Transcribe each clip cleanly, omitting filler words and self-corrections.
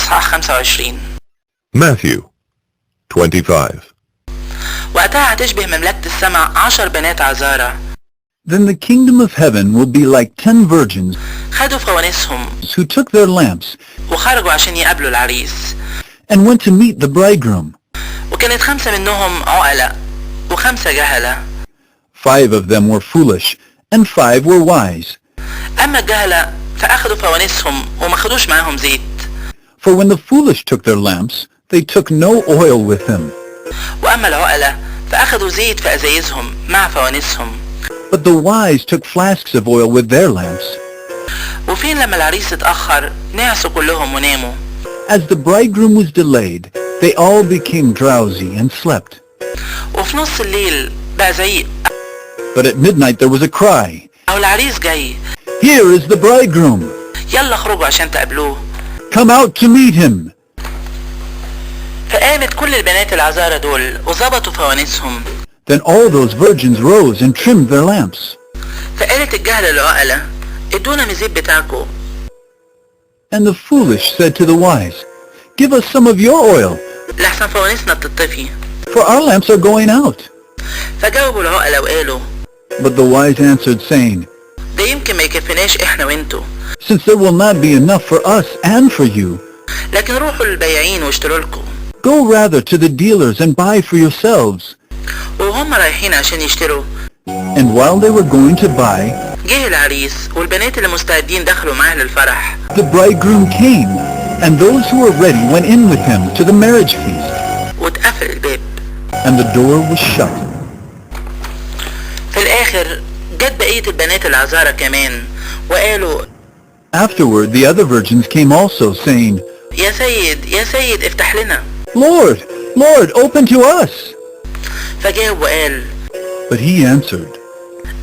إصحاح 25. Matthew 25. وقتها هتشبه مملكة السماء 10 بنات عذارى. Then the kingdom of heaven will be like 10 virgins خدوا فوانيسهم who took their lamps وخرجوا عشان يقابلوا العريس. and went to meet the bridegroom. وكانت 5 منهم عقلاء و5 جهلة. 5 of them were foolish and 5 were wise. أما الجهلة فأخدوا فوانيسهم وما خدوش معاهم زيت. For when the foolish took their lamps, they took no oil with them. وأما العقلاء فأخدوا زيت في أزايزهم مع فوانيسهم. But the wise took flasks of oil with their lamps. وفين لما العريس اتأخر نعسوا كلهم وناموا. As the bridegroom was delayed, they all became drowsy and slept. وفي نص الليل بقى زعيق. But at midnight there was a cry, أو العريس جاي. "Here is the bridegroom! يلا خرجوا عشان تقابلوه." Come out to meet him!" فقامت كل البنات العذارى دول وظبطوا فوانيسهم. Then all those virgins rose and trimmed their lamps. فقالت الجهلة للعقلة ادونا من الزيت بتاعكم. And the foolish said to the wise, "Give us some of your oil, لحسن فوانيسنا بتطفي. for our lamps are going out." فجاوبوا العقلة وقالوا But the wise answered, saying, ده يمكن ما يكفيناش احنا وانتوا. "Since there will not be enough for us and for you, لكن روحوا للبياعين واشتروا لكم. go rather to the dealers and buy for yourselves." وهم رايحين عشان يشتروا And while they were going to buy, جه العريس والبنات اللي مستعدين دخلوا معاه للفرح. the bridegroom came, and those who were ready went in with him to the marriage feast, واتقفل الباب. and the door was shut. في الآخر جت بقية البنات العذارى كمان وقالوا Afterward the other virgins came also, saying, يا سيد يا سيد افتح لنا. "Lord, Lord, open to us." فجاوب وقال But he answered,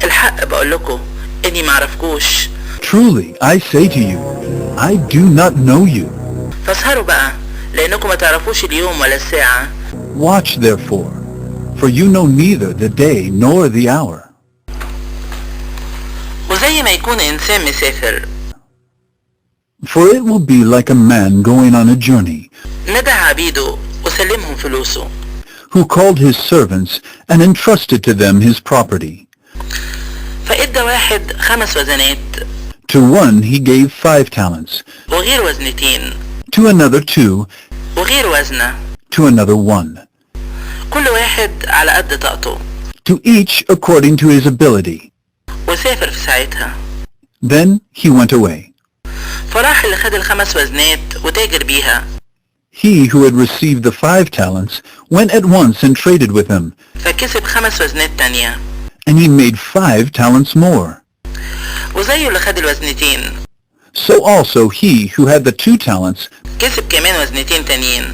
الحق بقول لكم اني معرفكوش. "Truly, I say to you, I do not know you. فاسهروا بقى لانكم ما تعرفوش اليوم ولا الساعة. Watch therefore, for you know neither the day nor the hour." وزي ما يكون انسان مسافر For it will be like a man going on a journey, ندى عبيده وسلمهم فلوسه. who called his servants and entrusted to them his property. فادى واحد 5 وزنات To one he gave 5 talents, وغير وزنتين to another 2, وغير وزنة. to another 1, كل واحد على قد طاقته. to each according to his ability. وسافر في ساعتها. Then he went away. فراح اللي خد ال5 وزنات وتاجر بيها. He who had received the 5 talents went at once and traded with him, فكسب 5 وزنات تانية. and he made 5 talents more. وزيه اللي خد الوزنتين So also he who had the 2 talents كسب كمان وزنتين تانيين.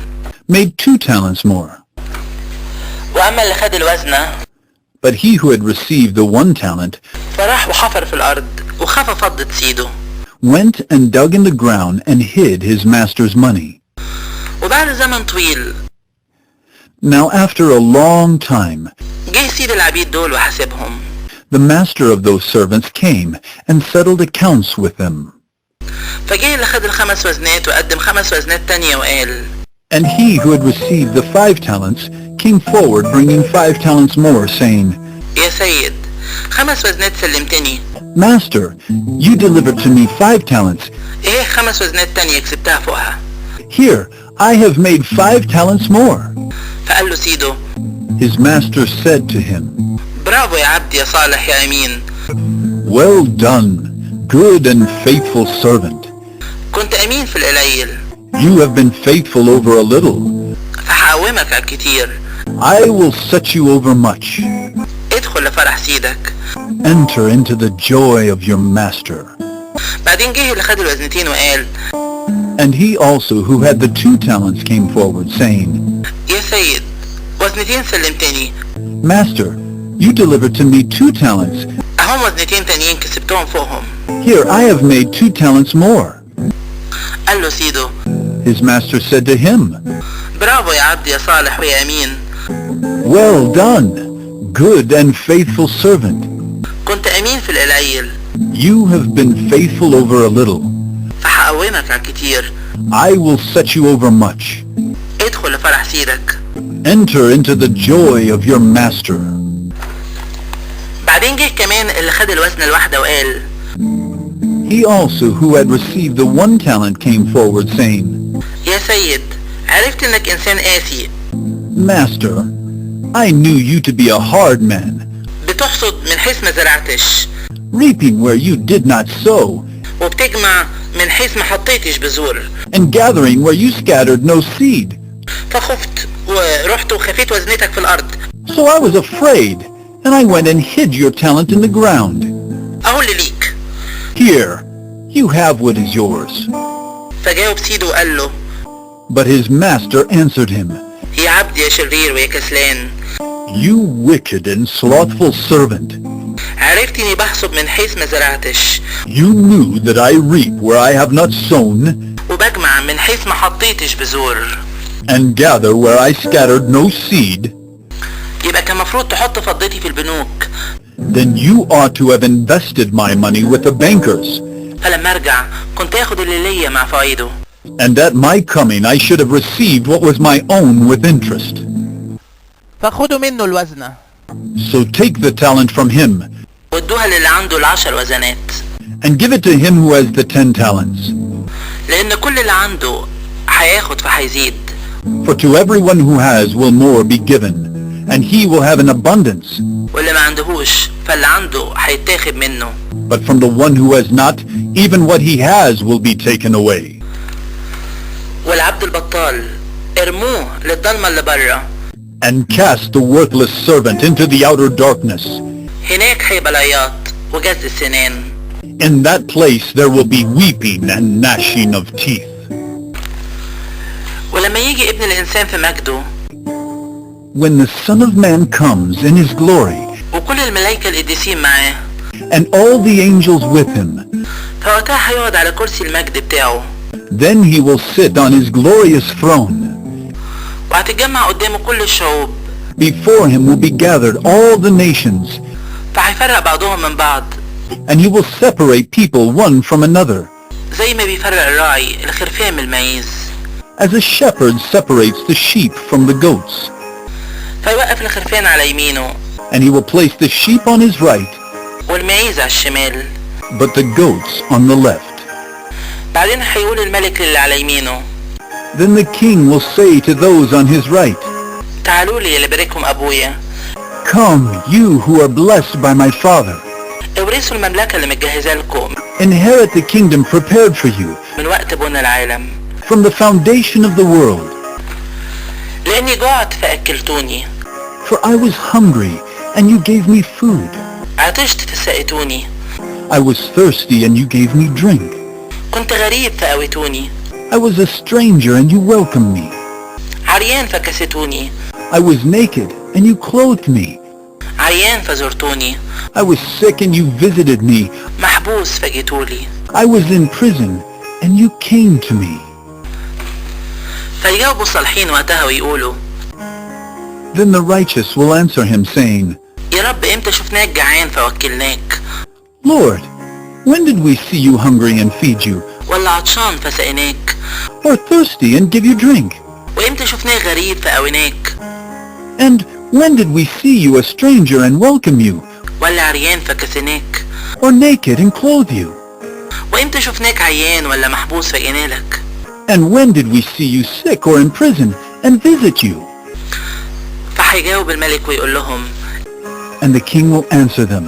made 2 talents more. وأما اللي خد الوزنة But he who had received the 1 talent فراح وحفر في الأرض وخفى فضة سيده. went and dug in the ground and hid his master's money. وبعد زمن طويل Now after a long time, جه سيد العبيد دول وحاسبهم. the master of those servants came and settled accounts with them. فجه اللي خد ال5 وزنات وقدم 5 وزنات تانية وقال And he who had received the 5 talents came forward bringing 5 talents more, saying, يا سيد 5 وزنات سلمتني. Master, you delivered to me 5 talents. ايه 5 وزنات تانية كسبتها فوقها. Here, I have made 5 talents more. فقال له سيده His master said to him, برافو يا عبد يا صالح يا أمين. Well done, good and faithful servant. كنت أمين في القليل You have been faithful over a little. فهقومك على الكتير. I will set you over much. ادخل لفرح سيدك. Enter into the joy of your master. بعدين جه اللي خد الوزنتين وقال And he also who had the 2 talents came forward, saying, يا سيد وزنتين سلمتني. Master, you delivered to me 2 talents. اهم وزنتين تانيين كسبتهم فوقهم. Here, I have made 2 talents more. قال له سيده His master said to him, برافو يا عبد يا صالح ويا أمين. Well done, good and faithful servant. كنت أمين في القليل You have been faithful over a little. فهقومك على الكتير. I will set you over much. ادخل لفرح سيدك. Enter into the joy of your master. بعدين جه كمان اللي خد الوزن الواحدة وقال He also who had received the 1 talent came forward saying, يا سيد عرفت انك انسان قاسي. Master, I knew you to be a hard man, بتحصد من حيث ما زرعتش. reaping where you did not sow, وبتجمع من حيث ما حطيتش بذور. and gathering where you scattered no seed. فخفت ورحت وخفيت وزنتك في الارض. So I was afraid, and I went and hid your talent in the ground. اهو اللي ليك. Here, you have what is yours. فجاوب سيده وقال له But his master answered him, يا عبد يا شرير ويا كسلان. You wicked and slothful servant. عرفت اني بحصد من حيث ما زرعتش. You knew that I reap where I have not sown, وبجمع من حيث ما حطيتش بذور. and gather where I scattered no seed. يبقى كان مفروض تحط فضتي في البنوك. Then you ought to have invested my money with the bankers, فلما ارجع كنت اخد اللي ليا مع فوائده. and at my coming I should have received what was my own with interest. فخدوا منه الوزنة. So take the talent from him, وادوها للي عنده ال10 وزنات. and give it to him who has the 10 talents. لان كل اللي عنده هياخد فهيزيد. For to everyone who has will more be given, and he will have an abundance. واللي ما عندهوش فاللي عنده هيتاخد منه. But from the one who has not, even what he has will be taken away. والعبد البطال ارموه للضلمة اللي بره. And cast the worthless servant into the outer darkness. هناك هيبقى العياط وجز السنان. In that place there will be weeping and gnashing of teeth. ولما يجي ابن الانسان في مجده When the Son of Man comes in his glory, وكل الملائكة القديسين معاه، and all the angels with him, فوقتها هيقعد على كرسي المجد بتاعه. then he will sit on his glorious throne. وهتتجمع قدامه كل الشعوب. Before him will be gathered all the nations, فهيفرق بعضهم من بعض. and he will separate people one from another, زي ما بيفرق الراعي الخرفان من المعيز. as a shepherd separates the sheep from the goats. فيوقف الخرفان على يمينه. And he will place the sheep on his right, والمعيز على الشمال. but the goats on the left. بعدين هيقول الملك للي على يمينه. Then the king will say to those on his right, تعالوا لي اللي باركهم ابويا. Come, you who are blessed by my father. اورثوا المملكة اللي متجهزة لكم Inherit the kingdom prepared for you من وقت بنى العالم. from the foundation of the world. لاني جعت فاكلتوني. For I was hungry, and you gave me food. عطشت فسقيتوني. I was thirsty, and you gave me drink. كنت غريب فقويتوني. I was a stranger, and you welcomed me. عريان فكستوني. I was naked, and you clothed me. عيان فزرتوني. I was sick, and you visited me. محبوس فجيتولي. I was in prison, and you came to me. فيجاوبوا الصالحين وقتها ويقولوا Then the righteous will answer him, saying, يا رب امتى شفناك جعان فوكلناك؟ Lord, when did we see you hungry and feed you, ولا عطشان فسقيناك؟ or thirsty and give you drink? وامتى شفناك غريب فقويناك؟ And when did we see you a stranger and welcome you, ولا عريان فكسيناك؟ or naked and clothe you? وامتى شفناك عيان ولا محبوس فجينالك؟ And when did we see you sick or in prison and visit you? فهيجاوب الملك ويقول لهم And the king will answer them,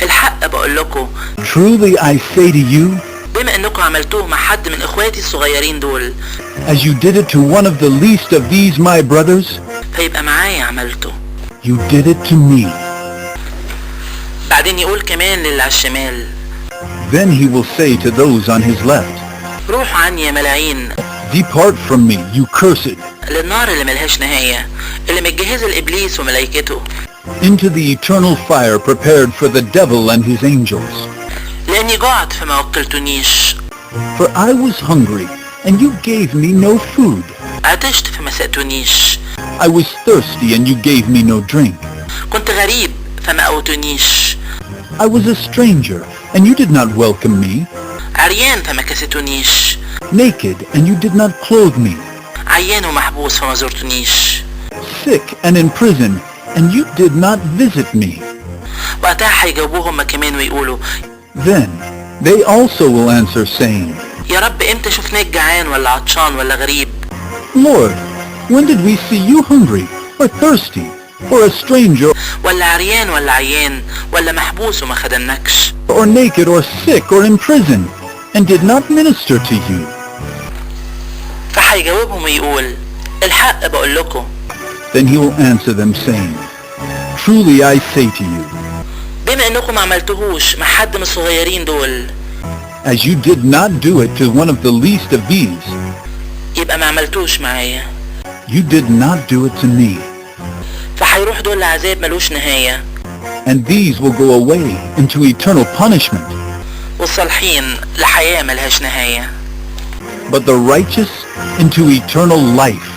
الحق بقول لكم Truly I say to you, بما انكم عملتوه مع حد من اخواتي الصغيرين دول as you did it to one of the least of these my brothers, فيبقى معايا عملته. you did it to me. بعدين يقول كمان للي على الشمال Then he will say to those on his left, روحوا عني يا ملاعين Depart from me, you cursed, للنار اللي ملهاش نهاية اللي متجهزة لإبليس وملائكته into the eternal fire prepared for the devil and his angels. لأني جعت فما وكلتونيش. For I was hungry, and you gave me no food. عطشت فما سقتونيش. I was thirsty, and you gave me no drink. كنت غريب فما قوتونيش. I was a stranger, and you did not welcome me. عريان فما كستونيش. naked and you did not clothe me, عيان ومحبوس فما زرتنيش. sick and in prison and you did not visit me. وقتها هيجاوبوهم هما كمان ويقولوا Then they also will answer saying, يا رب امتى شفناك جعان ولا عطشان ولا غريب؟ Lord, when did we see you hungry or thirsty or a stranger ولا عريان ولا عيان ولا محبوس وما خدمناكش؟ or naked or sick or in prison and did not minister to you? فهيجاوبهم ويقول الحق بقول لكم. Then he will answer them saying, Truly I say to you, بما انكم ما عملتوهوش مع حد من الصغيرين دول as you did not do it to one of the least of these, يبقى ما عملتوش معايا. you did not do it to me. فهيروح دول لعذاب ملوش نهاية. And these will go away into eternal punishment. والصالحين لحياة ملهاش نهاية. But the righteous into eternal life.